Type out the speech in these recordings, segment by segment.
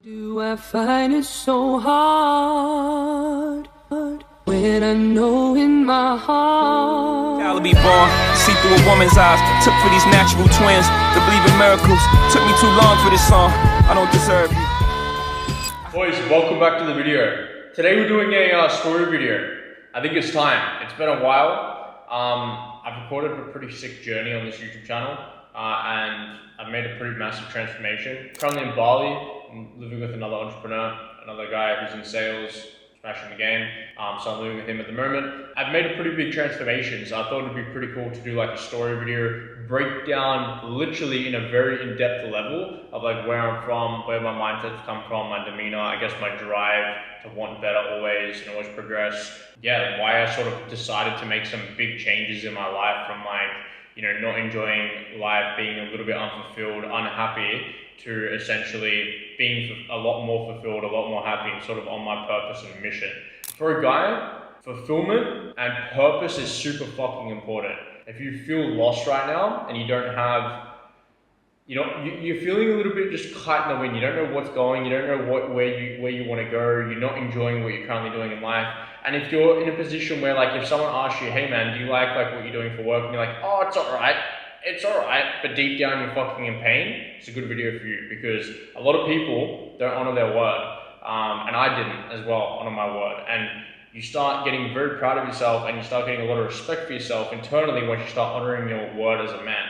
Do I find it so hard when I know in my heart? I'll be born, see through a woman's eyes. Took for these natural twins to believe in miracles. Took me too long for this song. I don't deserve you. Boys, welcome back to the video. Today we're doing a story video. I think it's time. It's been a while. I've recorded a pretty sick journey on this YouTube channel, and I've made a pretty massive transformation. Currently in Bali, I'm living with another entrepreneur, another guy who's in sales, smashing the game. So I'm living with him at the moment. I've made a pretty big transformation, so I thought it'd be pretty cool to do like a story video, break down literally in a very in-depth level of like where I'm from, where my mindset's come from, my demeanor, I guess my drive to want better always and always progress. Yeah, why I sort of decided to make some big changes in my life from like, you know, not enjoying life, being a little bit unfulfilled, unhappy, to essentially being a lot more fulfilled, a lot more happy, and sort of on my purpose and mission. For a guy, fulfillment and purpose is super fucking important. If you feel lost right now and you don't have, you're feeling a little bit just caught in the wind. You don't know what's going. You don't know where you want to go. You're not enjoying what you're currently doing in life. And if you're in a position where like if someone asks you, hey man, do you like what you're doing for work? And you're like, oh, it's alright, but deep down you're fucking in pain, it's a good video for you, because a lot of people don't honor their word. And I didn't as well honor my word. And you start getting very proud of yourself and you start getting a lot of respect for yourself internally once you start honoring your word as a man.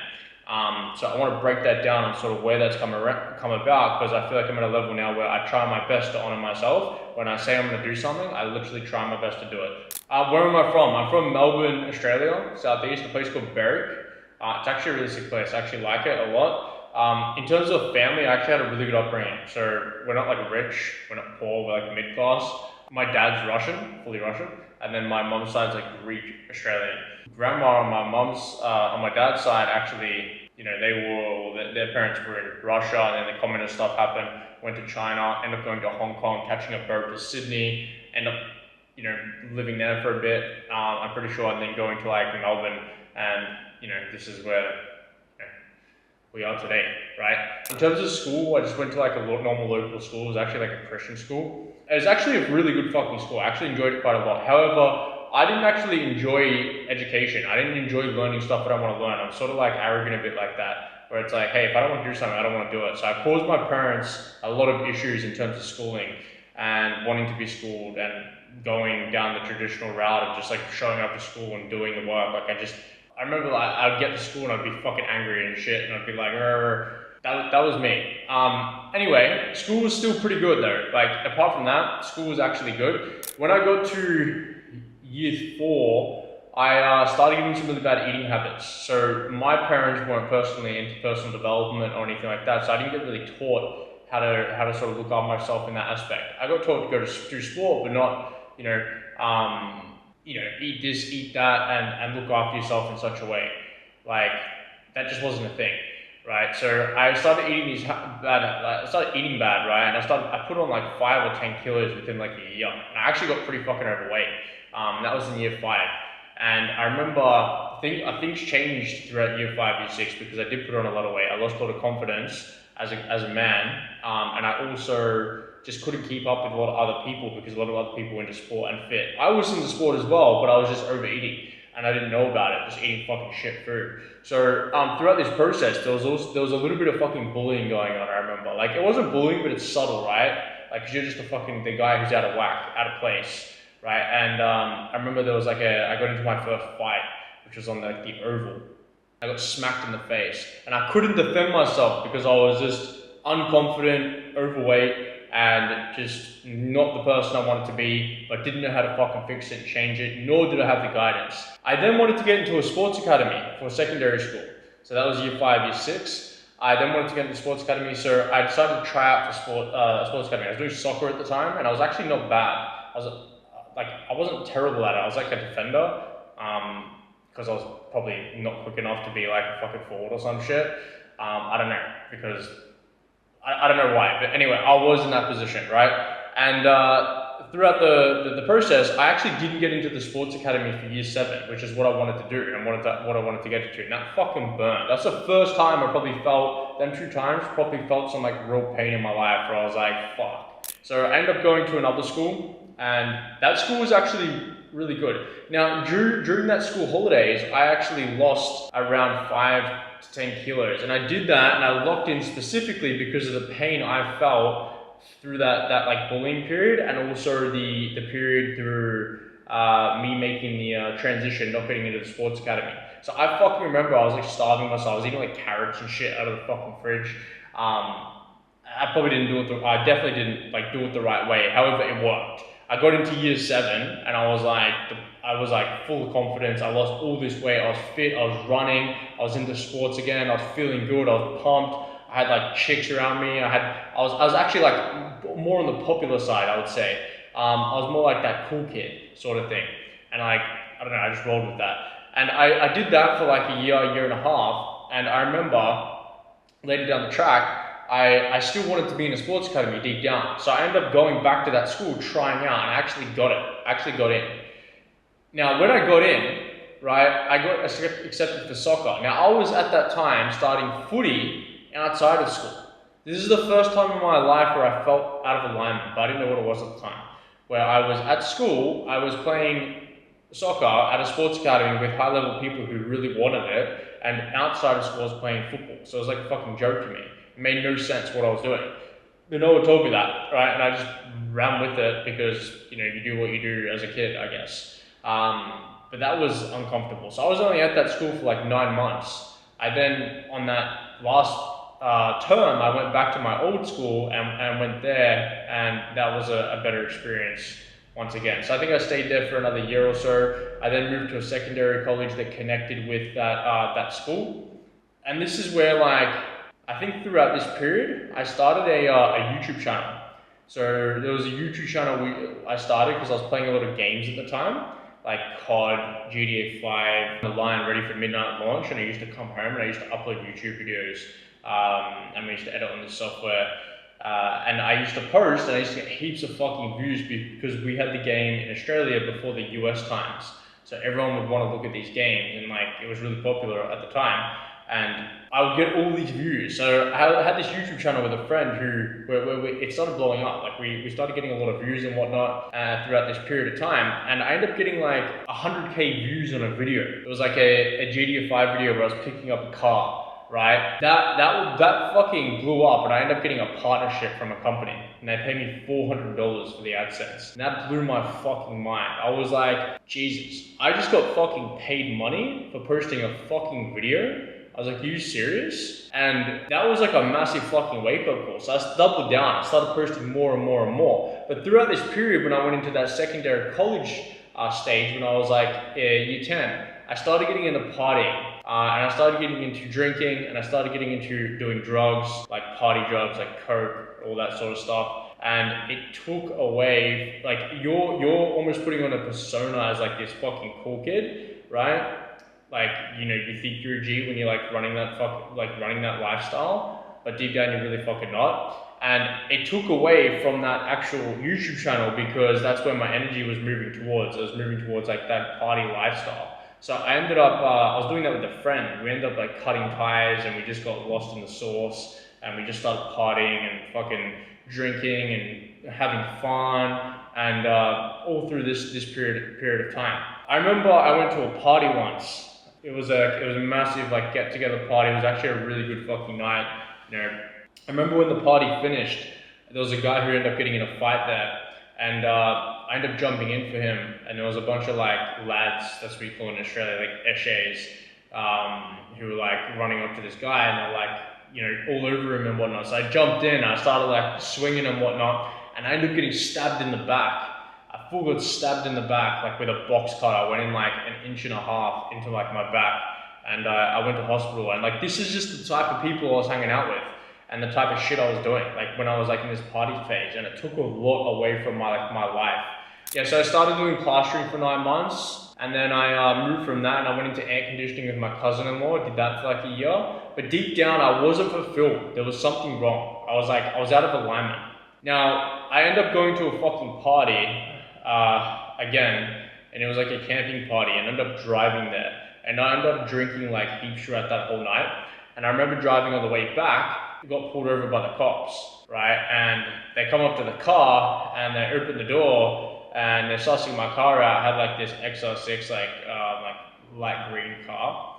So I want to break that down and sort of where that's come about, because I feel like I'm at a level now where I try my best to honor myself. When I say I'm going to do something, I literally try my best to do it. Where am I from? I'm from Melbourne, Australia, southeast, a place called Berwick. It's actually a really sick place. I actually like it a lot. In terms of family, I actually had a really good upbringing. So we're not like rich, we're not poor, we're like mid-class. My dad's Russian, fully Russian, and then my mom's side's like Greek Australian. Grandma on my mom's, on my dad's side, actually, you know, their parents were in Russia, and then the communist stuff happened, went to China, ended up going to Hong Kong, catching a boat to Sydney, ended up, you know, living there for a bit, I'm pretty sure, and then going to like Melbourne, and, you know, this is where we are today, right? In terms of school, I just went to like a normal local school. It was actually like a Christian school. It was actually a really good fucking school. I actually enjoyed it quite a lot. However, I didn't actually enjoy education. I didn't enjoy learning stuff that I want to learn. I'm sort of like arrogant a bit like that, where it's like, hey, if I don't want to do something, I don't want to do it. So I caused my parents a lot of issues in terms of schooling and wanting to be schooled and going down the traditional route of just like showing up to school and doing the work. Like I remember like I'd get to school and I'd be fucking angry and shit, and I'd be like, that was me. Anyway, school was still pretty good though. Like apart from that, school was actually good. When I got to year 4, I started getting some really bad eating habits. So my parents weren't personally into personal development or anything like that, so I didn't get really taught how to sort of look after myself in that aspect. I got taught to go to sport, but not, eat this, eat that, and look after yourself in such a way. Like, that just wasn't a thing, right? So I started eating bad, right? And I put on like 5 or 10 kilos within like a year. And I actually got pretty fucking overweight. That was in year 5. And I remember things changed throughout year 5, year 6, because I did put on a lot of weight. I lost a lot of confidence as a man. And I also just couldn't keep up with a lot of other people, because a lot of other people were into sport and fit. I was into sport as well, but I was just overeating and I didn't know about it, just eating fucking shit food. So throughout this process, there was a little bit of fucking bullying going on, I remember. Like, it wasn't bullying, but it's subtle, right? Like, 'cause you're just the guy who's out of whack, out of place, right? And I remember there was like I got into my first fight, which was on the oval. I got smacked in the face and I couldn't defend myself because I was just unconfident, overweight, and just not the person I wanted to be, but didn't know how to fucking fix it and change it, nor did I have the guidance. I then wanted to get into a sports academy for secondary school. So that was year 5, year 6. I then wanted to get into sports academy, so I decided to try out for sports academy. I was doing soccer at the time, and I was actually not bad. I wasn't terrible at it. I was like a defender, because I was probably not quick enough to be like a fucking forward or some shit. I don't know, because I don't know why, but anyway, I was in that position, right? And throughout the process, I actually didn't get into the sports academy for year 7, which is what I wanted to do and what I wanted to get into. And that fucking burned. That's the first time I probably felt, them 2 times, probably felt some like real pain in my life where I was like, fuck. So I ended up going to another school, and that school was actually really good. Now, during that school holidays, I actually lost around 5 to 10 kilos. And I did that, and I locked in specifically because of the pain I felt through that like bullying period, and also the period through me making the transition, not getting into the sports academy. So I fucking remember I was like starving myself. I was eating like carrots and shit out of the fucking fridge. I probably didn't do it. I definitely didn't like do it the right way. However, it worked. I got into year 7, and I was like full of confidence. I lost all this weight. I was fit. I was running. I was into sports again. I was feeling good. I was pumped. I had like chicks around me. I was actually like more on the popular side, I would say. I was more like that cool kid sort of thing. And like, I don't know, I just rolled with that. And I did that for like a year and a half. And I remember later down the track, I still wanted to be in a sports academy deep down. So I ended up going back to that school, trying out, and I actually got it. I actually got in. Now, when I got in, right, I got accepted for soccer. Now, I was at that time starting footy outside of school. This is the first time in my life where I felt out of alignment, but I didn't know what it was at the time. Where I was at school, I was playing soccer at a sports academy with high-level people who really wanted it, and outside of school I was playing football. So it was like a fucking joke to me. It made no sense what I was doing. But no one told me that, right? And I just ran with it because, you know, you do what you do as a kid, I guess. But that was uncomfortable. So I was only at that school for like 9 months. I then, on that last term, I went back to my old school and went there, and that was a better experience once again. So I think I stayed there for another year or so. I then moved to a secondary college that connected with that school. And this is where, like, I think throughout this period, I started a YouTube channel. So there was a YouTube channel I started because I was playing a lot of games at the time, like COD, GTA 5, The Line, Ready for Midnight Launch, and I used to come home and I used to upload YouTube videos. And we used to edit on this software. And I used to post, and I used to get heaps of fucking views because we had the game in Australia before the US times. So everyone would want to look at these games, and like it was really popular at the time. And I would get all these views. So I had this YouTube channel with a friend where it started blowing up. Like we started getting a lot of views and whatnot throughout this period of time. And I ended up getting like 100K views on a video. It was like a GTA 5 video where I was picking up a car. Right, that fucking blew up, and I ended up getting a partnership from a company, and they paid me $400 for the AdSense. And that blew my fucking mind. I was like, Jesus, I just got fucking paid money for posting a fucking video. I was like, are you serious? And that was like a massive fucking wake-up call. So I doubled down. I started posting more and more and more. But throughout this period, when I went into that secondary college stage, when I was like year 10, I started getting into partying. And I started getting into drinking, and I started getting into doing drugs, like party drugs, like coke, all that sort of stuff. And it took away, like you're almost putting on a persona as like this fucking cool kid, right? Like, you know, you think you're a G when you're like running that lifestyle, but deep down you're really fucking not. And it took away from that actual YouTube channel because that's where my energy was moving towards. I was moving towards like that party lifestyle. So I ended up, I was doing that with a friend. We ended up like cutting ties, and we just got lost in the sauce, and we just started partying and fucking drinking and having fun, and all through this period of time. I remember I went to a party once. It was a massive like get together party. It was actually a really good fucking night. You know, I remember when the party finished, there was a guy who ended up getting in a fight there, and I ended up jumping in for him, and there was a bunch of like lads, that's what we call in Australia, like eshays, who were like running up to this guy, and they're like, you know, all over him and whatnot. So I jumped in, I started like swinging and whatnot, and I ended up getting stabbed in the back. I full got stabbed in the back, like with a box cutter. I went in like 1.5 inches into like my back, and I went to hospital. And like this is just the type of people I was hanging out with, and the type of shit I was doing, like when I was like in this party phase, and it took a lot away from my life. Yeah, so I started doing plastering for 9 months, and then I moved from that, and I went into air conditioning with my cousin-in-law. Did that for like a year, but deep down I wasn't fulfilled. There was something wrong. I was out of alignment. Now I ended up going to a fucking party. again, and it was like a camping party, and I ended up driving there, and I ended up drinking like heaps throughout that whole night. And I remember driving on the way back, got pulled over by the cops, right? And they come up to the car and they open the door and they're sussing my car out. I had like this XR6, like light green car.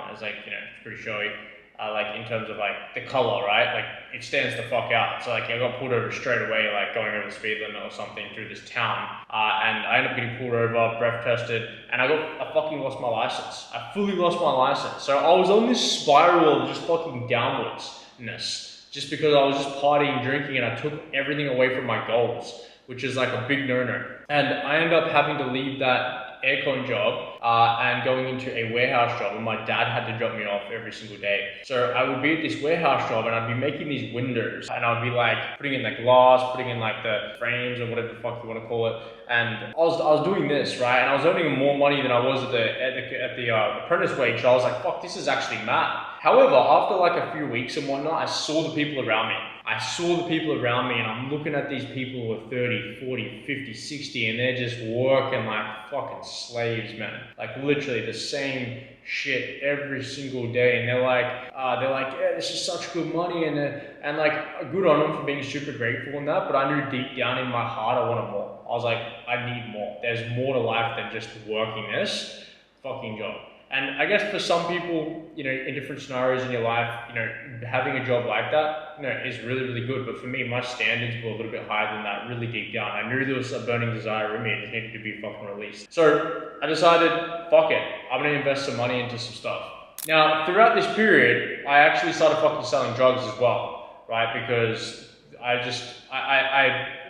It was like, you know, it's pretty showy. Like in terms of like the color, right? Like it stands the fuck out. So like I got pulled over straight away, like going over the speed limit or something through this town. And I ended up getting pulled over, breath tested, and I fucking lost my license. I fully lost my license. So I was on this spiral of just fucking downwardsness, just because I was just partying, drinking, and I took everything away from my goals, which is like a big no-no. And I ended up having to leave that aircon job and going into a warehouse job, and my dad had to drop me off every single day. So I would be at this warehouse job and I'd be making these windows, and I'd be like putting in the glass, putting in like the frames or whatever the fuck you want to call it. And I was doing this, right? And I was earning more money than I was at the apprentice wage. So I was like, fuck, this is actually mad. However, after like a few weeks and whatnot, I saw the people around me. And I'm looking at these people who are 30, 40, 50, 60, and they're just working like fucking slaves, man. Like literally the same shit every single day. And they're like, yeah, this is such good money, and like good on them for being super grateful and that. But I knew deep down in my heart I wanted more. I was like, I need more. There's more to life than just working this fucking job. And I guess for some people, you know, in different scenarios in your life, you know, having a job like that, you know, is really, really good. But for me, my standards were a little bit higher than that, really deep down. I knew there was a burning desire in me, and it needed to be fucking released. So I decided, fuck it, I'm gonna invest some money into some stuff. Now, throughout this period, I actually started fucking selling drugs as well, right? Because I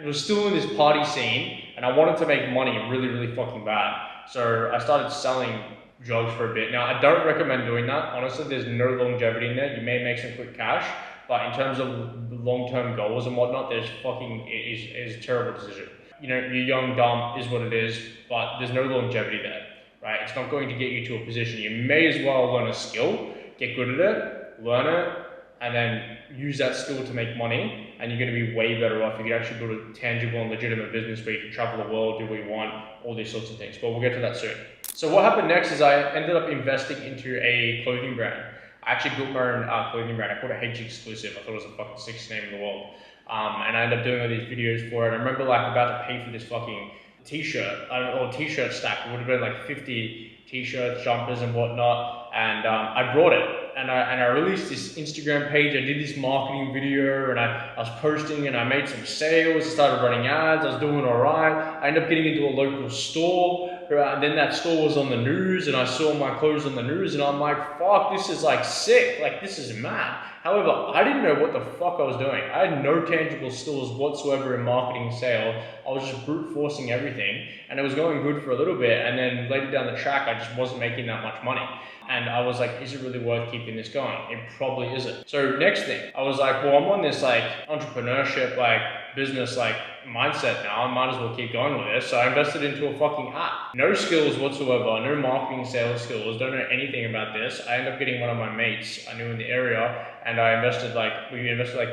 was still in this party scene, and I wanted to make money really, really fucking bad. So I started selling drugs for a bit. Now, I don't recommend doing that. Honestly, there's no longevity in there. You may make some quick cash, but in terms of long-term goals and whatnot, it is a terrible decision. You know, you're young, dumb, is what it is, but there's no longevity there, right? It's not going to get you to a position. You may as well learn a skill, get good at it, learn it, and then use that skill to make money, and you're going to be way better off if you actually build a tangible and legitimate business where you can travel the world, do what you want, all these sorts of things. But we'll get to that soon. So what happened next is I ended up investing into a clothing brand. I actually built my own clothing brand. I called it H Exclusive. I thought it was the fucking sickest name in the world. And I ended up doing all these videos for it. I remember like about to pay for this fucking t-shirt or t-shirt stack. It would have been like 50 t-shirts, jumpers and whatnot. And I brought it. And I released this Instagram page. I did this marketing video, and I was posting, and I made some sales. I started running ads. I was doing all right. I ended up getting into a local store, and then that store was on the news, and I saw my clothes on the news, and I'm like, fuck, this is like sick. Like, this is mad. However, I didn't know what the fuck I was doing. I had no tangible skills whatsoever in marketing and sales. I was just brute forcing everything, and it was going good for a little bit, and then later down the track, I just wasn't making that much money. And I was like, is it really worth keeping this going? It probably isn't. So next thing, I was like, well, I'm on this like entrepreneurship, like business, like mindset now. I might as well keep going with this. So I invested into a fucking app. No skills whatsoever, no marketing, sales skills, don't know anything about this. I ended up getting one of my mates I knew in the area, and we invested like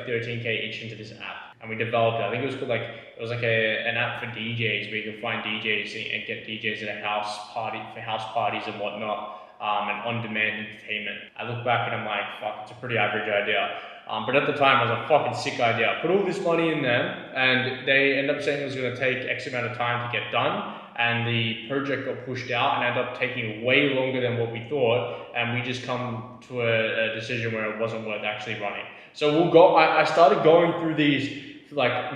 13K each into this app. And we developed it. I think it was called it was like an app for DJs where you can find DJs and get DJs at a house party, for house parties and whatnot. And on-demand entertainment. I look back and I'm like, fuck, it's a pretty average idea. But at the time, it was a fucking sick idea. I put all this money in there, and they ended up saying it was going to take X amount of time to get done, and the project got pushed out and ended up taking way longer than what we thought, and we just come to a decision where it wasn't worth actually running. So I started going through these like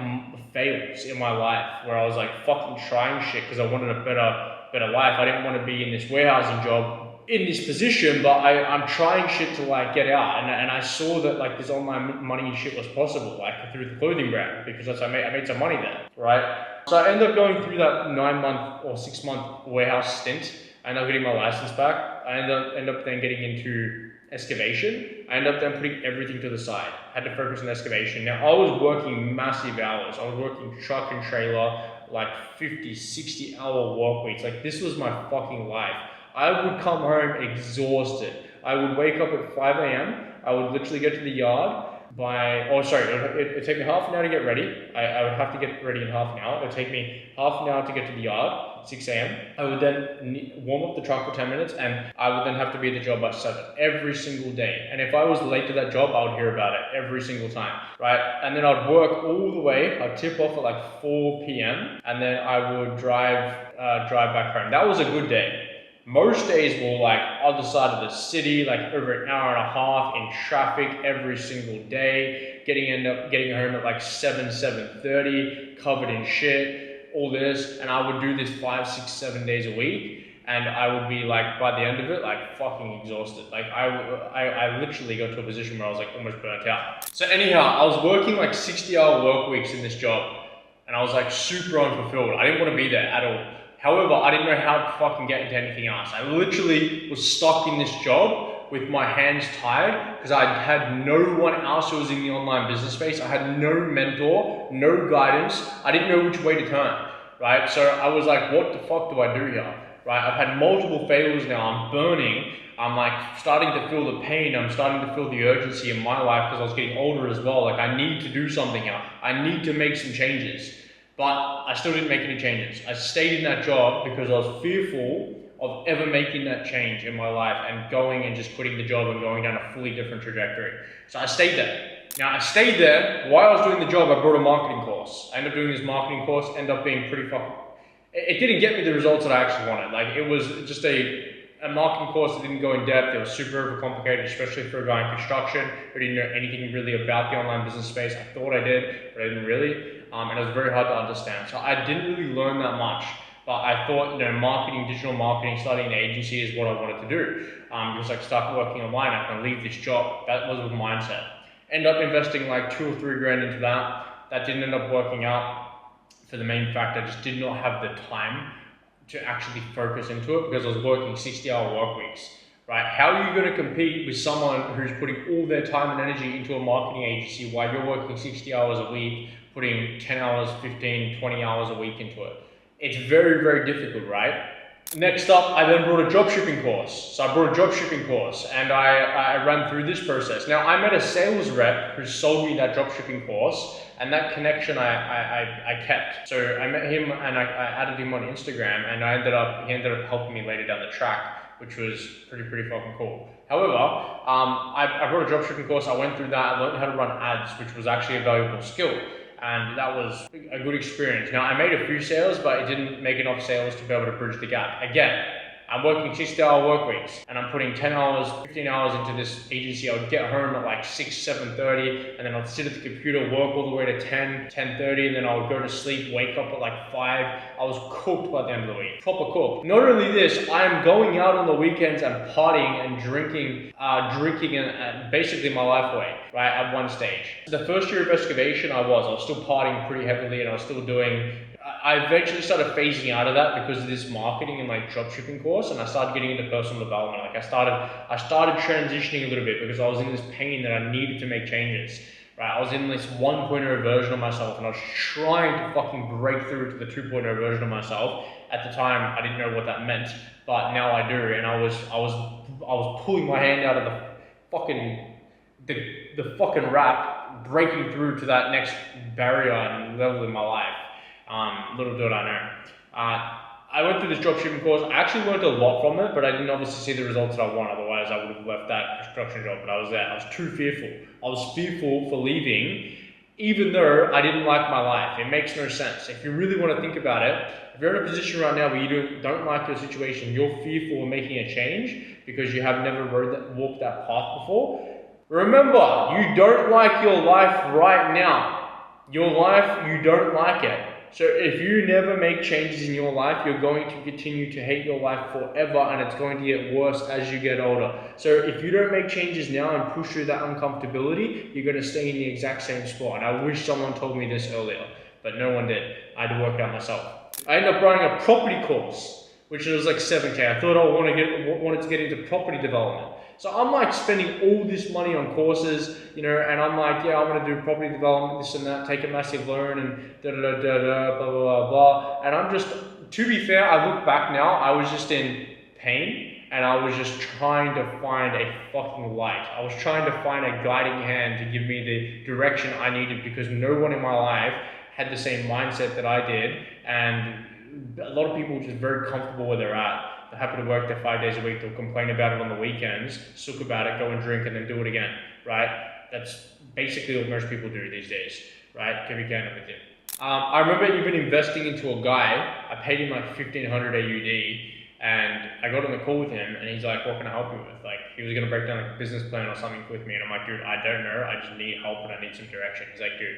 fails in my life where I was like fucking trying shit because I wanted a better life. I didn't want to be in this warehousing job in this position, but I'm trying shit to like get out, and I saw that like this online money shit was possible, like through the clothing brand, because I made some money there, right? So I ended up going through that 9-month or 6-month warehouse stint. I ended up getting my license back. I ended up then getting into excavation. I ended up then putting everything to the side. I had to focus on excavation. Now I was working massive hours. I was working truck and trailer, like 50, 60 hour work weeks. Like this was my fucking life. I would come home exhausted. I would wake up at 5 a.m. I would literally get to the yard, it'd take me half an hour to get ready. I would have to get ready in half an hour. It would take me half an hour to get to the yard, 6 a.m. I would then warm up the truck for 10 minutes, and I would then have to be at the job by 7 every single day. And if I was late to that job, I would hear about it every single time, right? And then I'd work all the way. I'd tip off at like 4 p.m. and then I would drive back home. That was a good day. Most days were like other side of the city, like over an hour and a half in traffic every single day, getting home at like 7:30, covered in shit, all this, and I would do this 5, 6, 7 days a week, and I would be like, by the end of it, like fucking exhausted. Like I literally got to a position where I was like almost burnt out. So anyhow, I was working like 60-hour work weeks in this job, and I was like super unfulfilled. I didn't want to be there at all. However, I didn't know how to fucking get into anything else. I literally was stuck in this job with my hands tied because I had no one else who was in the online business space. I had no mentor, no guidance. I didn't know which way to turn, right? So I was like, what the fuck do I do here, right? I've had multiple failures now. I'm burning. I'm like starting to feel the pain. I'm starting to feel the urgency in my life because I was getting older as well. Like I need to do something here. I need to make some changes. But I still didn't make any changes. I stayed in that job because I was fearful of ever making that change in my life and going and just quitting the job and going down a fully different trajectory. So I stayed there. Now I stayed there. While I was doing the job, I brought a marketing course. I ended up doing this marketing course, ended up being pretty fucking... It didn't get me the results that I actually wanted. Like it was just a marketing course that didn't go in depth. It was super overcomplicated, especially for a guy in construction who didn't know anything really about the online business space. I thought I did, but I didn't really. And it was very hard to understand. So I didn't really learn that much, but I thought, marketing, digital marketing, starting an agency is what I wanted to do. Because I could start working online, I can leave this job. That was the mindset. End up investing like 2 or 3 grand into that. That didn't end up working out for the main fact I just did not have the time to actually focus into it because I was working 60-hour work weeks. Right? How are you going to compete with someone who's putting all their time and energy into a marketing agency while you're working 60 hours a week, putting 10 hours, 15, 20 hours a week into it? It's very, very difficult, right? Next up, I then brought a dropshipping course. So I brought a dropshipping course and I ran through this process. Now I met a sales rep who sold me that dropshipping course, and that connection I kept. So I met him and I added him on Instagram, and he ended up helping me later down the track, which was pretty fucking cool. However, I brought a dropshipping course. I went through that. I learned how to run ads, which was actually a valuable skill. And that was a good experience. Now I made a few sales, but it didn't make enough sales to be able to bridge the gap. Again, I'm working 60-hour work weeks and I'm putting 10 hours, 15 hours into this agency. I would get home at like 6, 7:30, and then I'd sit at the computer, work all the way to 10, 10:30, and then I would go to sleep, wake up at like 5. I was cooked by the end of the week, proper cooked. Not only this, I'm going out on the weekends and partying and drinking and basically my life away, right, at one stage. The first year of excavation, I was still partying pretty heavily, and I was still doing... I eventually started phasing out of that because of this marketing and like dropshipping course, and I started getting into personal development. Like I started transitioning a little bit because I was in this pain that I needed to make changes. Right? I was in this 1.0 version of myself, and I was trying to fucking break through to the 2.0 version of myself. At the time, I didn't know what that meant, but now I do, and I was pulling my hand out of the fucking rap, breaking through to that next barrier and level in my life. Little did I know. I went through this dropshipping course. I actually learned a lot from it, but I didn't obviously see the results that I want. Otherwise, I would have left that construction job. But I was there. I was too fearful. I was fearful for leaving, even though I didn't like my life. It makes no sense. If you really want to think about it, if you're in a position right now where you don't like your situation, you're fearful of making a change because you have never walked that path before. Remember, you don't like your life right now. Your life, you don't like it. So if you never make changes in your life, you're going to continue to hate your life forever, and it's going to get worse as you get older. So if you don't make changes now and push through that uncomfortability, you're going to stay in the exact same spot. And I wish someone told me this earlier, but no one did. I had to work it out myself. I ended up running a property course, which was like 7K. I thought I wanted to get into property development. So I'm like spending all this money on courses, and I'm like, yeah, I'm going to do property development, this and that, take a massive loan and blah, blah, blah, blah. And I'm just, to be fair, I look back now, I was just in pain and I was just trying to find a fucking light. I was trying to find a guiding hand to give me the direction I needed, because no one in my life had the same mindset that I did, and a lot of people are just very comfortable where they're at. They're happy to work there 5 days a week. They'll complain about it on the weekends, sook about it, go and drink, and then do it again, right? That's basically what most people do these days, right? Can be candid with you. I remember even investing into a guy. I paid him like 1,500 AUD, and I got on the call with him, and he's like, "What can I help you with?" Like, he was gonna break down like a business plan or something with me, and I'm like, "Dude, I don't know. I just need help and I need some direction." He's like, "Dude,"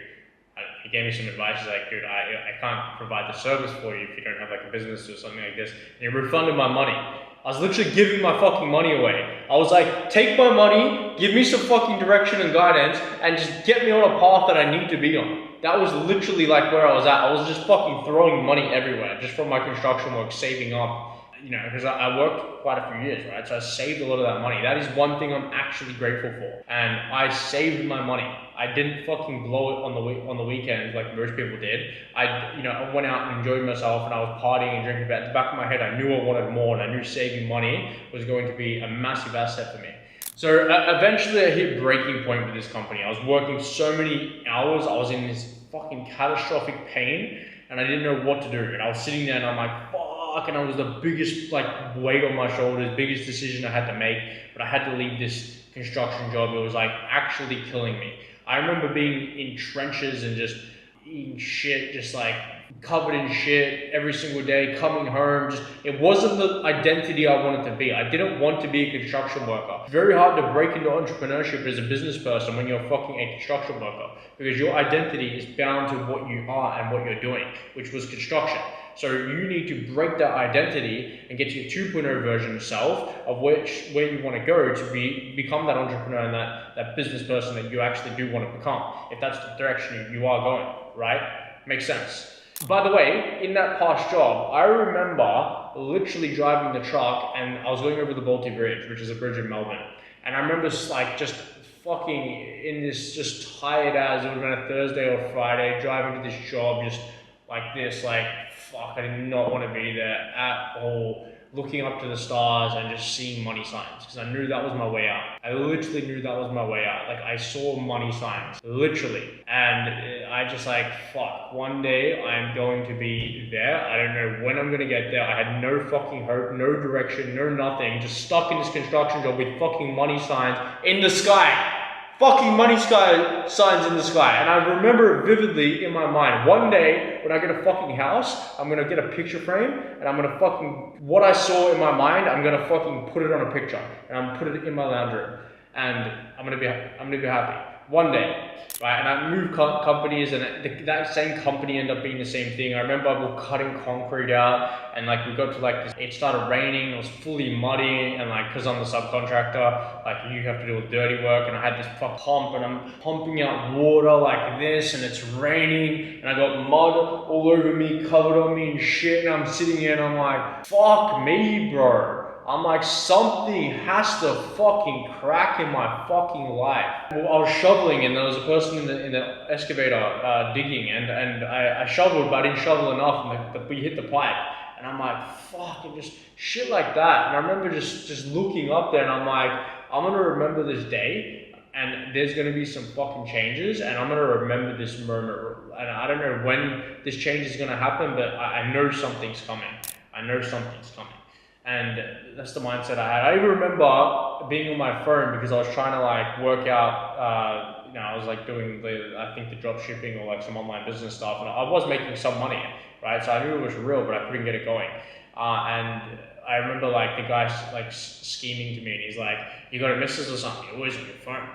he gave me some advice. He's like, "Dude, I can't provide the service for you if you don't have like a business or something like this." And he refunded my money. I was literally giving my fucking money away. I was like, take my money, give me some fucking direction and guidance, and just get me on a path that I need to be on. That was literally like where I was at. I was just fucking throwing money everywhere, just from my construction work, saving up. You know, because I worked quite a few years, right? So I saved a lot of that money. That is one thing I'm actually grateful for. And I saved my money. I didn't fucking blow it on the weekends like most people did. I went out and enjoyed myself, and I was partying and drinking. But at the back of my head, I knew I wanted more, and I knew saving money was going to be a massive asset for me. So eventually I hit breaking point with this company. I was working so many hours. I was in this fucking catastrophic pain, and I didn't know what to do. And I was sitting there and I'm like, fuck. And it was the biggest like weight on my shoulders, biggest decision I had to make. But I had to leave this construction job. It was like actually killing me. I remember being in trenches and just eating shit, just like covered in shit every single day, coming home. It wasn't the identity I wanted to be. I didn't want to be a construction worker. It's very hard to break into entrepreneurship as a business person when you're fucking a construction worker, because your identity is bound to what you are and what you're doing, which was construction. So you need to break that identity and get to your 2.0 version self of where you want to go to become that entrepreneur and that business person that you actually do want to become, if that's the direction you are going, right? Makes sense. By the way, in that past job, I remember literally driving the truck, and I was going over the Balti Bridge, which is a bridge in Melbourne. And I remember like just fucking in this, just tired as, it would have been a Thursday or Friday, driving to this job just like this, like, fuck, I did not want to be there at all, looking up to the stars and just seeing money signs, because I knew that was my way out. I literally knew that was my way out. Like, I saw money signs, literally. And I just like, fuck, one day I'm going to be there. I don't know when I'm going to get there. I had no fucking hope, no direction, no nothing. Just stuck in this construction job with fucking money signs in the sky. Fucking money signs in the sky. And I remember it vividly in my mind. One day, when I get a fucking house, I'm gonna get a picture frame, and I'm gonna fucking, what I saw in my mind, I'm gonna fucking put it on a picture, and I'm gonna put it in my lounge room, and I'm gonna be happy. One day, right? And I moved companies, and that same company ended up being the same thing. I remember we were cutting concrete out, and like we got to like this, it started raining, it was fully muddy, and like, cause I'm the subcontractor, like you have to do all the dirty work, and I had this pump, and I'm pumping out water like this, and it's raining, and I got mud all over me, covered on me and shit, and I'm sitting here and I'm like, fuck me, bro. I'm like, something has to fucking crack in my fucking life. Well, I was shoveling, and there was a person in the excavator digging, and I shoveled, but I didn't shovel enough, and we hit the pipe. And I'm like, fuck, and just shit like that. And I remember just looking up there, and I'm like, I'm gonna remember this day, and there's gonna be some fucking changes, and I'm gonna remember this moment. And I don't know when this change is gonna happen, but I know something's coming. I know something's coming. And that's the mindset I had. I even remember being on my phone because I was trying to like work out, I was like doing the drop shipping or like some online business stuff, and I was making some money, right? So I knew it was real, but I couldn't get it going. And I remember like the guy like scheming to me, and he's like, "You got a missus or something? You're always on your phone."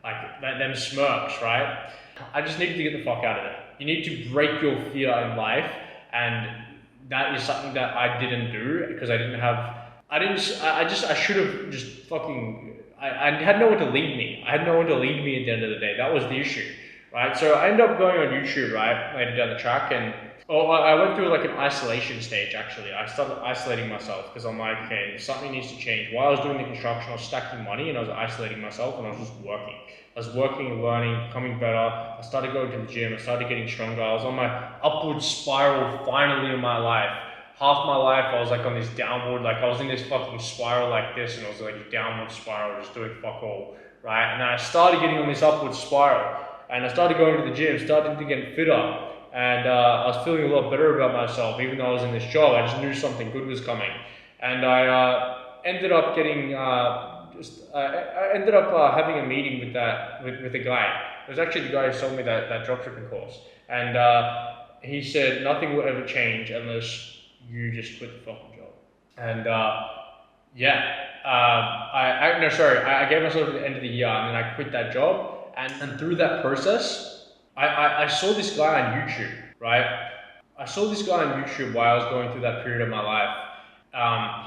Like them smirks, right? I just needed to get the fuck out of there. You need to break your fear in life, and that is something that I didn't do because I should have just fucking, I had no one to lead me. I had no one to lead me at the end of the day. That was the issue, right? So I ended up going on YouTube, right, later down the track, and I went through like an isolation stage actually. I started isolating myself because I'm like, okay, something needs to change. While I was doing the construction, I was stacking money, and I was isolating myself, and I was just working. I was working and learning, becoming better. I started going to the gym. I started getting stronger. I was on my upward spiral finally in my life. half my life I was like on this downward, like I was in this fucking spiral like this, and I was like a downward spiral, just doing fuck all, right? And then I started getting on this upward spiral, and I started going to the gym, started to get fitter, and I was feeling a lot better about myself, even though I was in this job. I just knew something good was coming, and I ended up getting I ended up having a meeting with a guy. It was actually the guy who sold me that dropshipping course, and he said nothing will ever change unless you just quit the fucking job. And I gave myself at the end of the year, and then I quit that job, and through that process, I saw this guy on YouTube, right? I saw this guy on YouTube while I was going through that period of my life.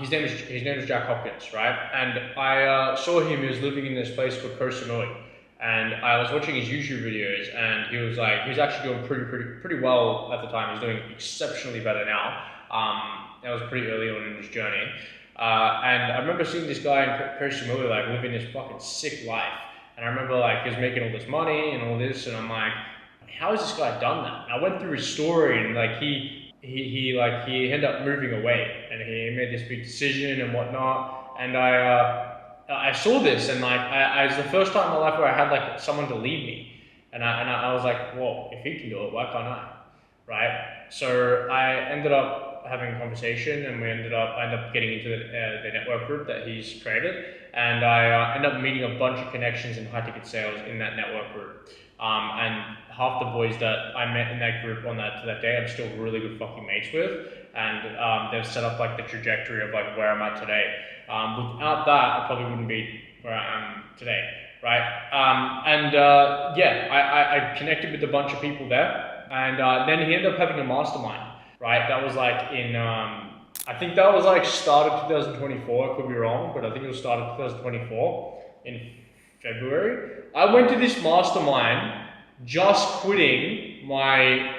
His name is Jack Hopkins, right? And I saw him. He was living in this place called Koh Samui, and I was watching his YouTube videos, and he was actually doing pretty well at the time. He's doing exceptionally better now. That was pretty early on in his journey, and I remember seeing this guy in Koh Samui like living this fucking sick life, and I remember like he was making all this money and all this, and I'm like, how has this guy done that? And I went through his story, and like he ended up moving away, and he made this big decision and whatnot, and I saw this, and like I it was the first time in my life where I had like someone to lead me, and I was like, well, if he can do it, why can't I, right? So I ended up having a conversation, and I ended up getting into the network group that he's created, and I ended up meeting a bunch of connections in high ticket sales in that network group. And half the boys that I met in that group on that day, I'm still really good fucking mates with, and they've set up like the trajectory of like where I'm at today. Without that, I probably wouldn't be where I am today, right? I connected with a bunch of people there, and then he ended up having a mastermind, right? That was like in, I think that was like started 2024, I could be wrong, but I think it was started 2024 in February. I went to this mastermind just quitting my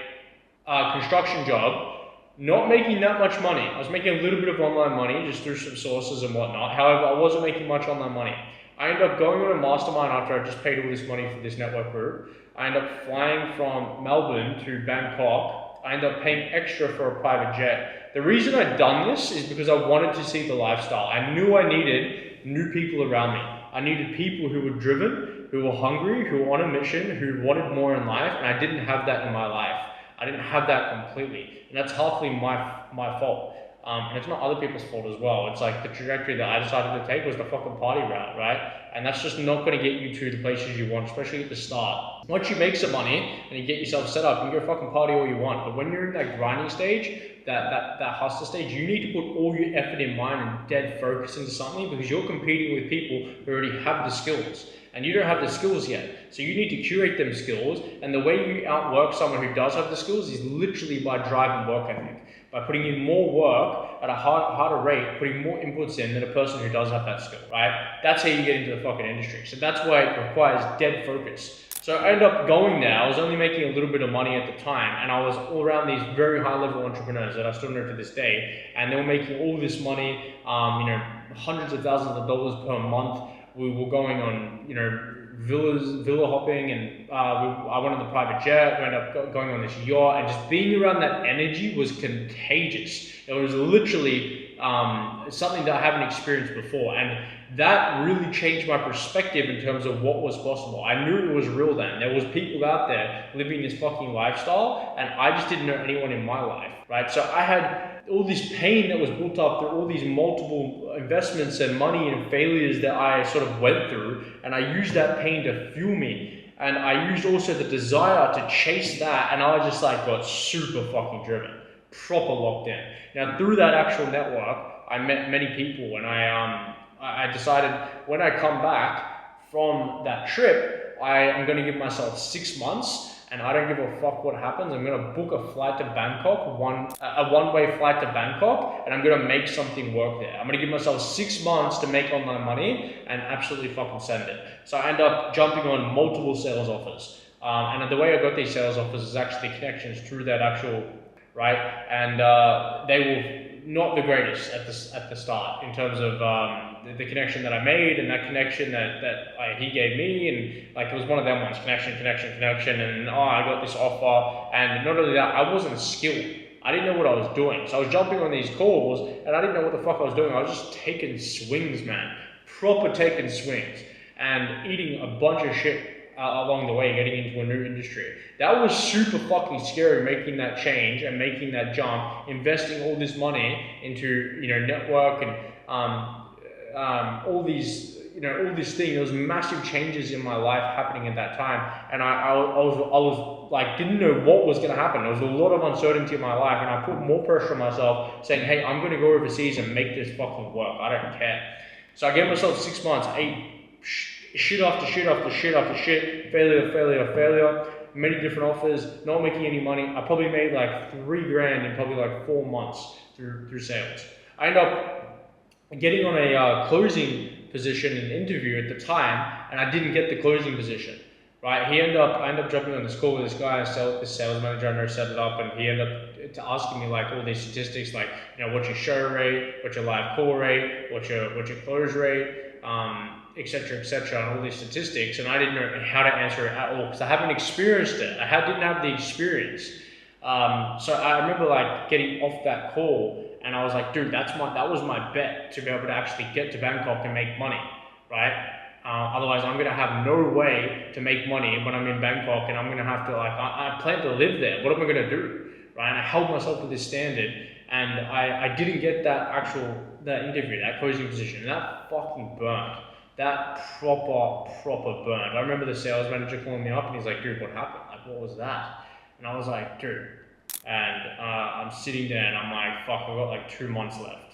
construction job, not making that much money. I was making a little bit of online money just through some sources and whatnot. However, I wasn't making much online money. I ended up going on a mastermind after I just paid all this money for this network group. I ended up flying from Melbourne to Bangkok. I ended up paying extra for a private jet. The reason I'd done this is because I wanted to see the lifestyle. I knew I needed new people around me. I needed people who were driven, who were hungry, who were on a mission, who wanted more in life, and I didn't have that in my life. I didn't have that completely, and that's halfly my fault. And it's not other people's fault as well. It's like the trajectory that I decided to take was the fucking party route, right? And that's just not going to get you to the places you want, especially at the start. Once you make some money and you get yourself set up, you can go fucking party all you want. But when you're in that grinding stage, that hustle stage, you need to put all your effort in mind and dead focus into something, because you're competing with people who already have the skills. And you don't have the skills yet. So you need to curate them skills. And the way you outwork someone who does have the skills is literally by drive and work ethic. By putting in more work at a harder rate, putting more inputs in than a person who does have that skill, right? That's how you get into the fucking industry. So that's why it requires dead focus. So I ended up going there. I was only making a little bit of money at the time, and I was all around these very high level entrepreneurs that I still know to this day, and they were making all this money, hundreds of thousands of dollars per month. We were going on, villa hopping, and I went on the private jet. We ended up going on this yacht, and just being around that energy was contagious. It was literally something that I haven't experienced before, and that really changed my perspective in terms of what was possible. I knew it was real then. There was people out there living this fucking lifestyle, and I just didn't know anyone in my life, right? So I had all this pain that was built up through all these multiple investments and money and failures that I sort of went through, and I used that pain to fuel me. And I used also the desire to chase that, and I just like got super fucking driven, proper locked in. Now through that actual network, I met many people, and I decided when I come back from that trip, I am going to give myself 6 months, and I don't give a fuck what happens. I'm going to book a flight to Bangkok, a one-way flight to Bangkok, and I'm going to make something work there. I'm going to give myself 6 months to make online money and absolutely fucking send it. So I end up jumping on multiple sales offers. And the way I got these sales offers is actually connections through that actual, right? And they were not the greatest at the start in terms of the connection that I made, and that connection that he gave me, and like it was one of them ones, connection, and I got this offer. And not only that, I wasn't skilled. I didn't know what I was doing. So I was jumping on these calls and I didn't know what the fuck I was doing. I was just taking swings, man. Proper taking swings. And eating a bunch of shit along the way, getting into a new industry. That was super fucking scary, making that change and making that jump, investing all this money into, you know, network and all these, you know, all this thing. There was massive changes in my life happening at that time, and I was like, didn't know what was going to happen. There was a lot of uncertainty in my life, and I put more pressure on myself, saying, hey, I'm going to go overseas and make this fucking work. I don't care. So I gave myself 6 months, shit after shit after shit after shit, failure, many different offers, not making any money. I probably made like $3,000 in probably like 4 months through sales. I ended up getting on a closing position in an interview at the time, and I didn't get the closing position. Right? I ended up jumping on this call with this guy, this sales manager. I know set it up, and he ended up asking me like all these statistics, like, you know, what's your show rate, what's your live call rate, what's your close rate, etc., and all these statistics, and I didn't know how to answer it at all because I haven't experienced it. I didn't have the experience. So I remember like getting off that call, and I was like, dude, that was my bet to be able to actually get to Bangkok and make money, right? Otherwise, I'm gonna have no way to make money when I'm in Bangkok, and I'm gonna have to like, I plan to live there. What am I gonna do, right? And I held myself to this standard, and I didn't get that interview, that closing position, and that fucking burned. That proper burned. I remember the sales manager calling me up, and he's like, dude, what happened? Like, what was that? And I was like, dude. And I'm sitting there, and I'm like, fuck, I've got like 2 months left.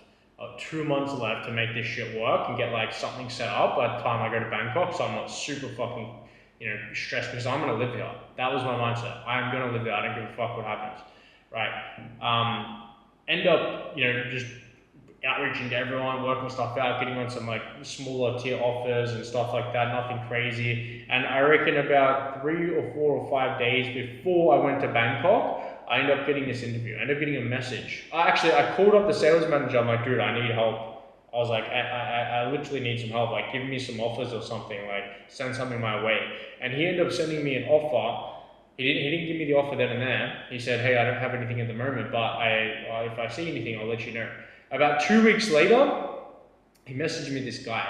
2 months left to make this shit work and get like something set up by the time I go to Bangkok, so I'm not super fucking, you know, stressed because I'm gonna live here. That was my mindset. I'm gonna live here. I don't give a fuck what happens, right? End up, you know, just outreaching to everyone, working stuff out, getting on some like smaller tier offers and stuff like that, nothing crazy. And I reckon about 3 or 4 or 5 days before I went to Bangkok, I ended up getting this interview. I ended up getting a message. I called up the sales manager. I'm like, dude, I need help. I was like, I literally need some help. Like, give me some offers or something. Like, send something my way. And he ended up sending me an offer. He didn't give me the offer then and there. He said, hey, I don't have anything at the moment, but if I see anything, I'll let you know. About 2 weeks later, he messaged me this guy.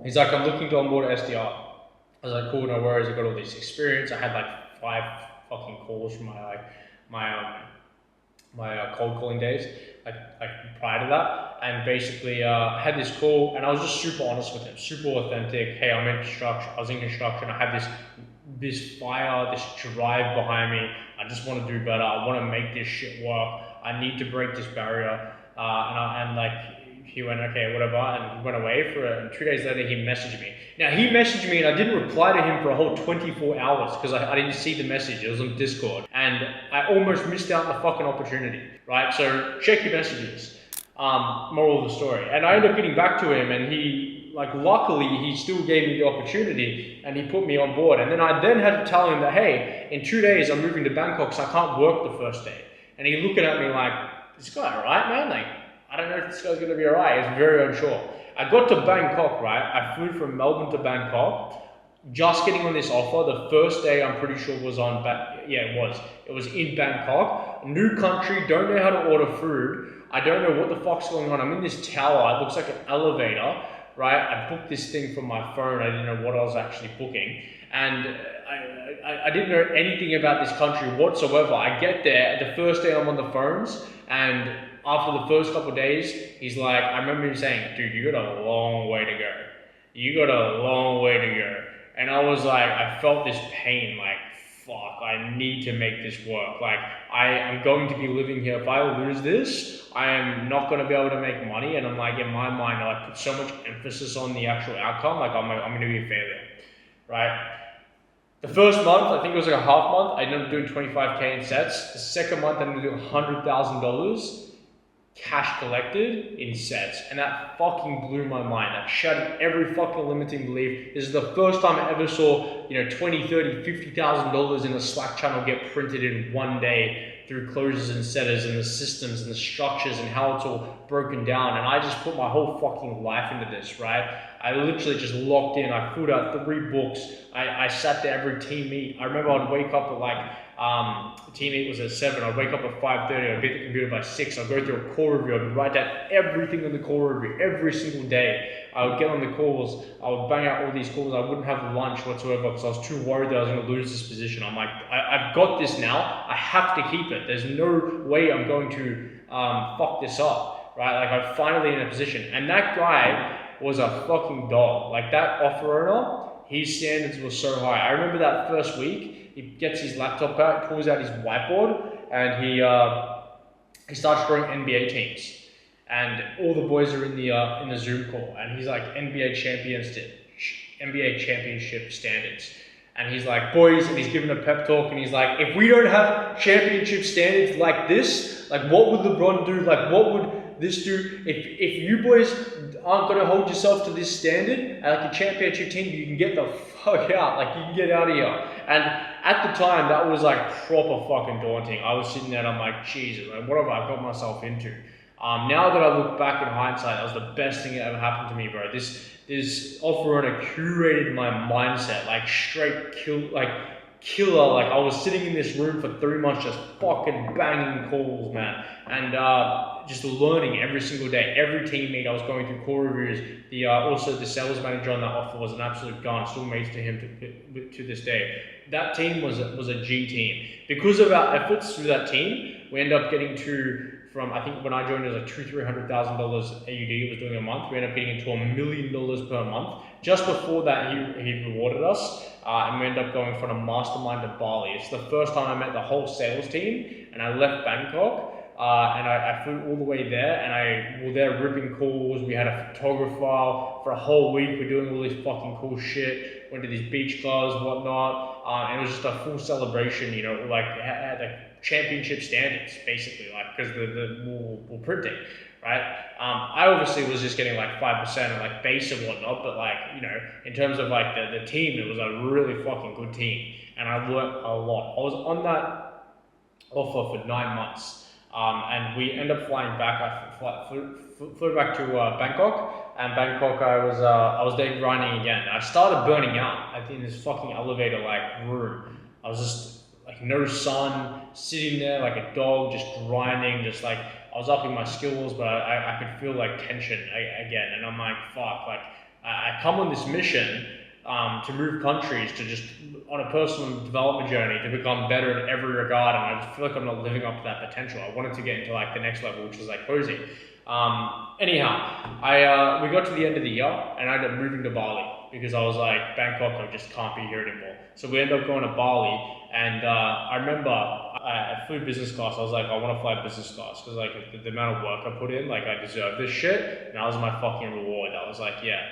He's like, I'm looking to onboard SDR. I was like, cool, no worries. I got all this experience. I had like 5 fucking calls from my cold calling days, like prior to that, and basically I had this call, and I was just super honest with him, super authentic. Hey, I'm in construction. I was in construction. I have this fire, this drive behind me. I just want to do better. I want to make this shit work. I need to break this barrier. And like he went, okay, whatever, and he went away for it. And 2 days later, he messaged me. Now he messaged me, and I didn't reply to him for a whole 24 hours because I didn't see the message. It was on Discord, and I almost missed out on the fucking opportunity. Right? So check your messages. Moral of the story. And I ended up getting back to him, and he, like, luckily he still gave me the opportunity, and he put me on board. And then I had to tell him that, hey, in 2 days I'm moving to Bangkok, so I can't work the first day. And he looking at me like, this guy alright, man? Like, I don't know if this guy's gonna be alright. He's very unsure. I got to Bangkok, right? I flew from Melbourne to Bangkok, just getting on this offer. The first day, I'm pretty sure was on, it was in Bangkok. New country, don't know how to order food. I don't know what the fuck's going on. I'm in this tower, it looks like an elevator, right? I booked this thing from my phone. I didn't know what I was actually booking. And I didn't know anything about this country whatsoever. I get there, the first day I'm on the phones, and after the first couple of days, he's like, I remember him saying, dude, you got a long way to go. You got a long way to go. And I was like, I felt this pain, like, fuck, I need to make this work. Like, I am going to be living here. If I lose this, I am not going to be able to make money. And I'm like, in my mind, I like put so much emphasis on the actual outcome. Like, I'm going to be a failure, right? The first month, I think it was like a half month, I ended up doing 25K in sets. The second month, I ended up doing $100,000 cash collected in sets, and that fucking blew my mind. That shattered every fucking limiting belief. This is the first time I ever saw, you know, $20, $30, $50,000 in a Slack channel get printed in one day through closers and setters and the systems and the structures and how it's all broken down. And I just put my whole fucking life into this, right? I literally just locked in. I filled out 3 books. I sat there every team meet. I remember I'd wake up at like team meet was at 7. I'd wake up at 5:30. I'd be at the computer by 6. I'd go through a call review. I'd write down everything in the call review every single day. I would get on the calls. I would bang out all these calls. I wouldn't have lunch whatsoever because I was too worried that I was going to lose this position. I'm like, I've got this now. I have to keep it. There's no way I'm going to fuck this up, right? Like, I'm finally in a position. And that guy was a fucking dog. Like, that offer owner, his standards were so high. I remember that first week, he gets his laptop out, pulls out his whiteboard, and he starts drawing NBA teams. And all the boys are in the Zoom call, and he's like, NBA championship standards. And he's like, boys, and he's giving a pep talk, and he's like, if we don't have championship standards like this, like, what would LeBron do? Like, what would this do? If you boys aren't going to hold yourself to this standard, and like a championship team, you can get the fuck out. Like, you can get out of here. And at the time, that was like proper fucking daunting. I was sitting there and I'm like, Jesus, like, what have I got myself into? Now that I look back in hindsight, that was the best thing that ever happened to me, bro. This offer owner curated my mindset, like straight killer. Like, I was sitting in this room for 3 months just fucking banging calls, man. And just learning every single day. Every team meet, I was going through call reviews. Also the sales manager on that offer was an absolute gun. Still mates to him to this day. That team was a G team. Because of our efforts through that team, we ended up getting to, from, I think when I joined, it was like $200,000-300,000 AUD it was doing a month. We ended up getting into $1 million per month. Just before that, he rewarded us, and we ended up going from a mastermind to Bali. It's the first time I met the whole sales team, and I left Bangkok, and I flew all the way there, and we were there ripping calls. We had a photographer for a whole week. We're doing all this fucking cool shit. Went to these beach clubs, whatnot, and it was just a full celebration, you know, like the championship standards, basically, like, because we're printing, right? I obviously was just getting like 5% and like base and whatnot, but like, you know, in terms of like the team, it was a really fucking good team, and I learned a lot. I was on that offer for 9 months, and we ended up flying back. I flew back to Bangkok. And Bangkok, I was there grinding again. I started burning out in this fucking elevator like room. I was just like no sun, sitting there like a dog, just grinding, just like I was upping my skills, but I could feel like tension again. And I'm like, fuck, like I come on this mission to move countries, to just on a personal development journey to become better in every regard, and I just feel like I'm not living up to that potential. I wanted to get into like the next level, which was like posing. Anyhow, we got to the end of the year and I ended up moving to Bali because I was like, Bangkok, I just can't be here anymore. So we ended up going to Bali, and I remember I flew business class. I was like, I want to fly business class because like the amount of work I put in, like I deserve this shit, and that was my fucking reward. I was like, yeah,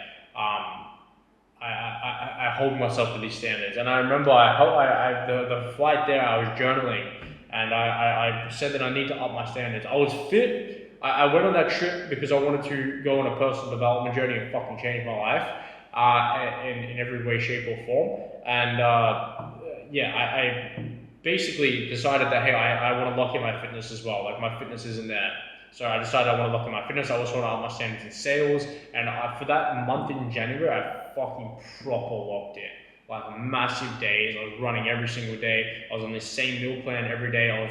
I hold myself to these standards. And I remember the flight there, I was journaling, and I said that I need to up my standards. I was fit. I went on that trip because I wanted to go on a personal development journey and fucking change my life in every way, shape, or form. And I basically decided that, hey, I want to lock in my fitness as well. Like, my fitness isn't there. So I decided I want to lock in my fitness. I also want to up my standards in sales. And for that month in January, I fucking proper locked in. Like, massive days. I was running every single day. I was on the same meal plan every day. I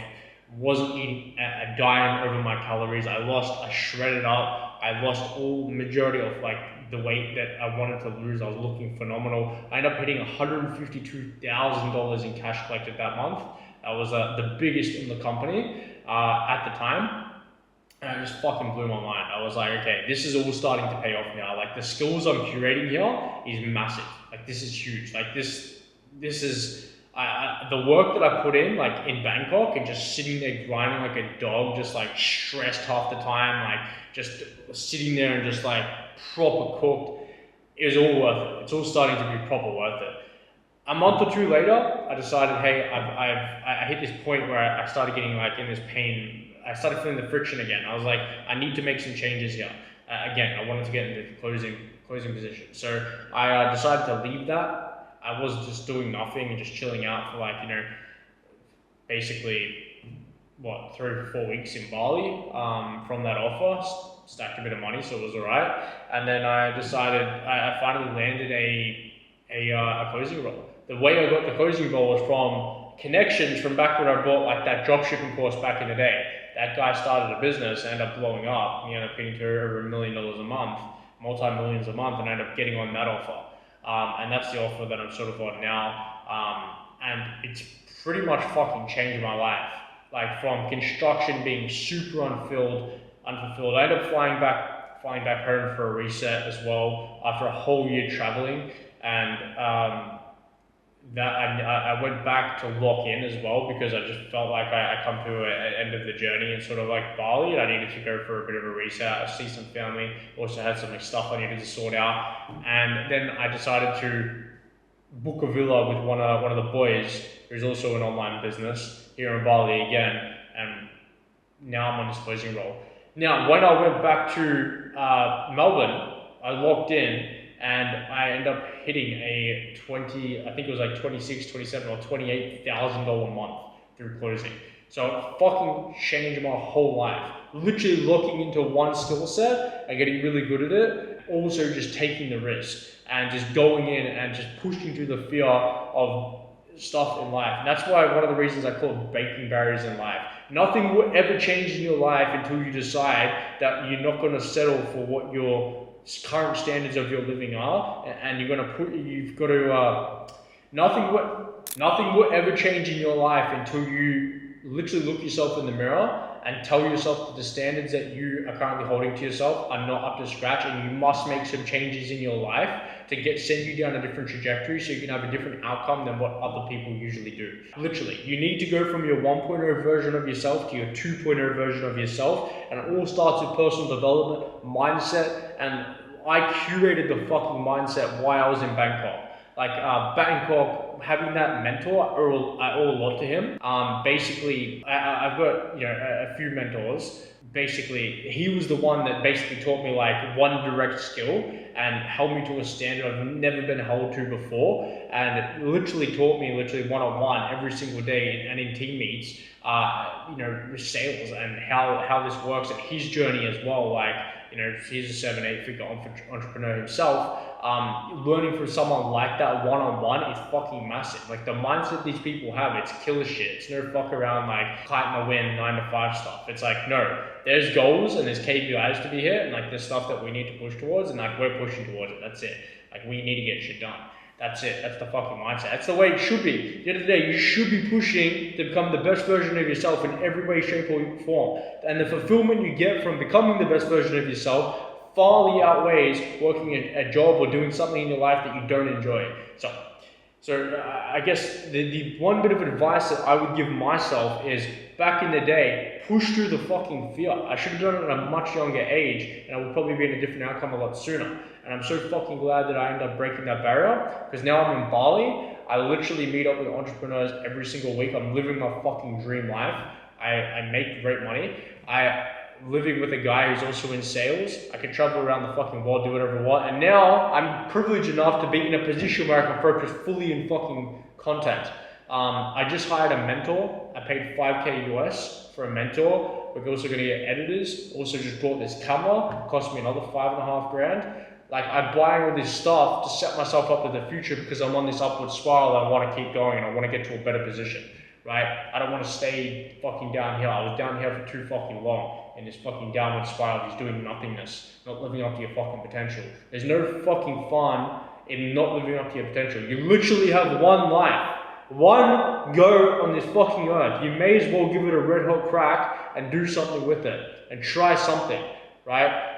wasn't eating a dime over my calories. I shredded up. I lost all majority of like the weight that I wanted to lose. I was looking phenomenal. I ended up hitting $152,000 in cash collected that month. That was the biggest in the company at the time. And it just fucking blew my mind. I was like, okay, this is all starting to pay off now. Like, the skills I'm curating here is massive. Like, this is huge. Like, this is the work that I put in, like in Bangkok, and just sitting there grinding like a dog, just like stressed half the time, like just sitting there and just like proper cooked. It was all worth it. It's all starting to be proper worth it. A month or two later, I decided, hey, I hit this point where I started getting like in this pain. I started feeling the friction again. I was like, I need to make some changes here. Again, I wanted to get into the closing position. So I decided to leave that. I was just doing nothing and just chilling out for like, you know, basically, 3 or 4 weeks in Bali from that offer. Stacked a bit of money, so it was all right. And then I decided, I finally landed a closing role. The way I got the closing role was from connections from back when I bought like that dropshipping course back in the day. That guy started a business, ended up blowing up. He ended up getting to over $1 million a month, multi-millions a month, and ended up getting on that offer. And that's the offer that I'm sort of on now. And it's pretty much fucking changed my life. Like from construction being super unfulfilled, I ended up flying back home for a reset as well after a whole year traveling, and that I went back to lock in as well because I just felt like I come to an end of the journey and sort of like Bali, and I needed to go for a bit of a reset, see some family, also had some stuff I needed to sort out, and then I decided to book a villa with one of the boys who's also an online business here in Bali again, and now I'm on this closing role. Now, when I went back to Melbourne, I locked in and I ended up hitting a I think it was like 26, 27 or $28,000 a month through closing. So it fucking changed my whole life. Literally looking into one skill set and getting really good at it, also just taking the risk and just going in and just pushing through the fear of stuff in life. And that's why one of the reasons I call it breaking barriers in life. Nothing will ever change in your life until you decide that you're not going to settle for what your current standards of your living are, and you've got to nothing will ever change in your life until you literally look yourself in the mirror and tell yourself that the standards that you are currently holding to yourself are not up to scratch, and you must make some changes in your life to send you down a different trajectory so you can have a different outcome than what other people usually do. Literally, you need to go from your 1.0 version of yourself to your 2.0 version of yourself, and it all starts with personal development, mindset, and I curated the fucking mindset while I was in Bangkok. Like Bangkok, having that mentor, I owe a lot to him. Basically, I've got a few mentors. Basically, he was the one that basically taught me like one direct skill and held me to a standard I've never been held to before, and it literally taught me one-on-one every single day and in team meets, sales and how this works, and his journey as well. Like, he's a 7-8 figure entrepreneur himself. Learning from someone like that one-on-one is fucking massive. Like the mindset these people have, it's killer shit. It's no fuck around like kite in the wind 9 to 5 stuff. It's like, no, there's goals and there's KPIs to be hit, and like there's stuff that we need to push towards, and like we're pushing towards it. That's it. Like we need to get shit done. That's it. That's the fucking mindset. That's the way it should be. At the end of the day, you should be pushing to become the best version of yourself in every way, shape, or form. And the fulfillment you get from becoming the best version of yourself far outweighs working a job or doing something in your life that you don't enjoy. So I guess the one bit of advice that I would give myself is, back in the day, push through the fucking fear. I should have done it at a much younger age, and I would probably be in a different outcome a lot sooner. And I'm so fucking glad that I ended up breaking that barrier, because now I'm in Bali. I literally meet up with entrepreneurs every single week. I'm living my fucking dream life. I make great money. Living with a guy who's also in sales. I can travel around the fucking world, do whatever I want. And now I'm privileged enough to be in a position where I can focus fully in fucking content. I just hired a mentor. I paid $5K US for a mentor. We're also going to get editors. Also just bought this camera. It cost me another $5.5 grand. Like, I'm buying all this stuff to set myself up for the future because I'm on this upward spiral and I want to keep going and I want to get to a better position, right? I don't want to stay fucking down here. I was down here for too fucking long in this fucking downward spiral, just doing nothingness, not living up to your fucking potential. There's no fucking fun in not living up to your potential. You literally have one life, one go on this fucking earth. You may as well give it a red hot crack and do something with it and try something, right?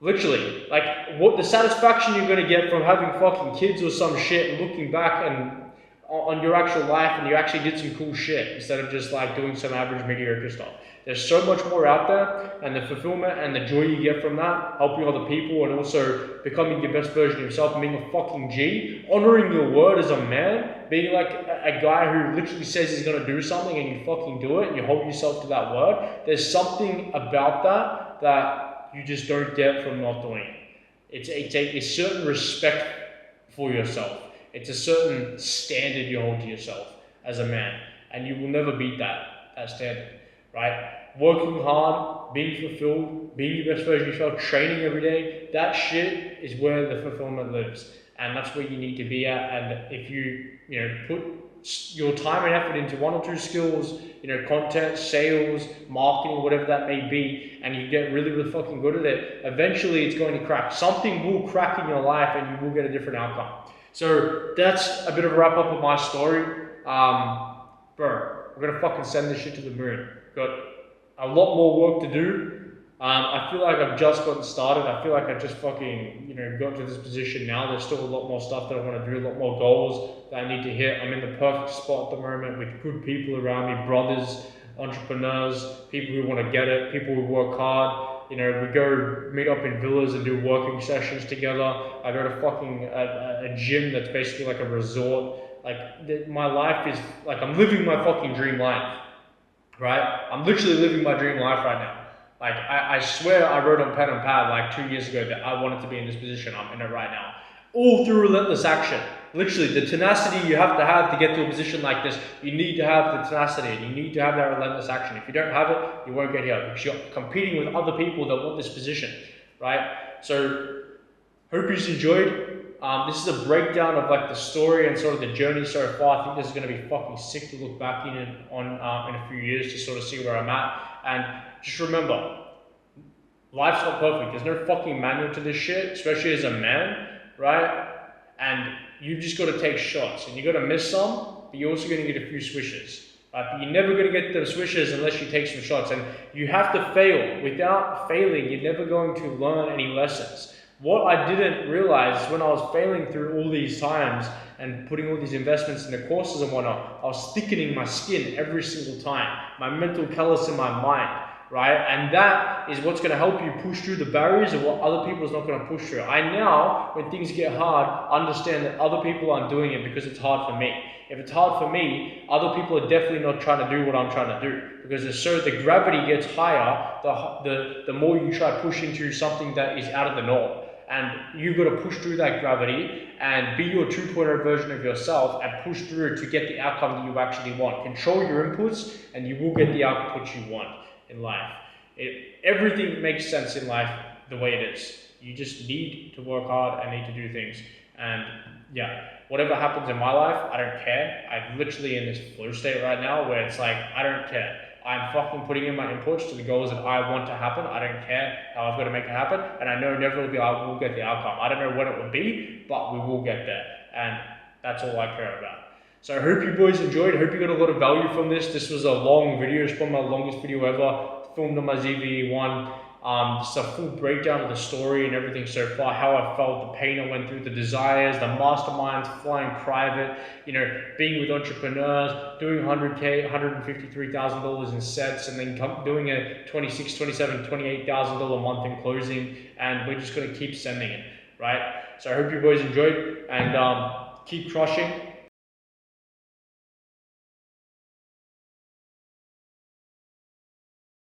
Literally, like, what the satisfaction you're gonna get from having fucking kids or some shit and looking back and on your actual life and you actually did some cool shit instead of just like doing some average mediocre stuff. There's so much more out there, and the fulfillment and the joy you get from that, helping other people and also becoming your best version of yourself and being a fucking G, honoring your word as a man, being like a guy who literally says he's gonna do something and you fucking do it and you hold yourself to that word. There's something about that you just don't get from not doing it. It's a certain respect for yourself. It's a certain standard you hold to yourself as a man, and you will never beat that standard, right? Working hard, being fulfilled, being your best version of yourself, training every day, that shit is where the fulfillment lives, and that's where you need to be at. And if you put your time and effort into one or two skills, you know, content, sales, marketing, whatever that may be, and you get really, really fucking good at it, eventually it's going to crack. Something will crack in your life and you will get a different outcome. So that's a bit of a wrap up of my story. Bro, we're gonna fucking send this shit to the moon. Got a lot more work to do. I feel like I've just gotten started. I feel like I just fucking, you know, got to this position now. There's still a lot more stuff that I want to do, a lot more goals that I need to hit. I'm in the perfect spot at the moment with good people around me, brothers, entrepreneurs, people who want to get it, people who work hard. You know, we go meet up in villas and do working sessions together. I go to fucking a gym that's basically like a resort. Like, my life is, like, I'm living my fucking dream life, right? I'm literally living my dream life right now. Like, I swear I wrote on pen and pad like 2 years ago that I wanted to be in this position. I'm in it right now. All through relentless action. Literally, the tenacity you have to get to a position like this, you need to have the tenacity. You need to have that relentless action. If you don't have it, you won't get here because you're competing with other people that want this position, right? So, hope you've enjoyed. This is a breakdown of like the story and sort of the journey so far. I think this is going to be fucking sick to look back in a few years to sort of see where I'm at. And just remember, life's not perfect. There's no fucking manual to this shit, especially as a man, right? And you just got to take shots, and you got to miss some, but you're also going to get a few swishes. But you're never going to get the swishes unless you take some shots, and you have to fail. Without failing, you're never going to learn any lessons. What I didn't realize is when I was failing through all these times and putting all these investments in the courses and whatnot, I was thickening my skin every single time. My mental callus in my mind, right? And that is what's going to help you push through the barriers of what other people's not going to push through. I now, when things get hard, understand that other people aren't doing it because it's hard for me. If it's hard for me, other people are definitely not trying to do what I'm trying to do. Because the gravity gets higher, the more you try to push into something that is out of the norm. And you've got to push through that gravity and be your 2.0 version of yourself and push through to get the outcome that you actually want. Control your inputs and you will get the output you want in life. Everything makes sense in life the way it is. You just need to work hard and need to do things. And yeah, whatever happens in my life, I don't care. I'm literally in this flow state right now where it's like, I don't care. I'm fucking putting in my inputs to the goals that I want to happen. I don't care how I've got to make it happen. And I know never will get the outcome. I don't know when it will be, but we will get there. And that's all I care about. So I hope you boys enjoyed. I hope you got a lot of value from this. This was a long video. It's probably my longest video ever. Filmed on my ZV-1. Just a full breakdown of the story and everything so far, how I felt, the pain I went through, the desires, the masterminds, flying private, you know, being with entrepreneurs, doing $100K, $153,000 in sets, and then doing a $26,000, $27,000, $28,000 a month in closing, and we're just going to keep sending it, right? So I hope you boys enjoyed, and keep crushing.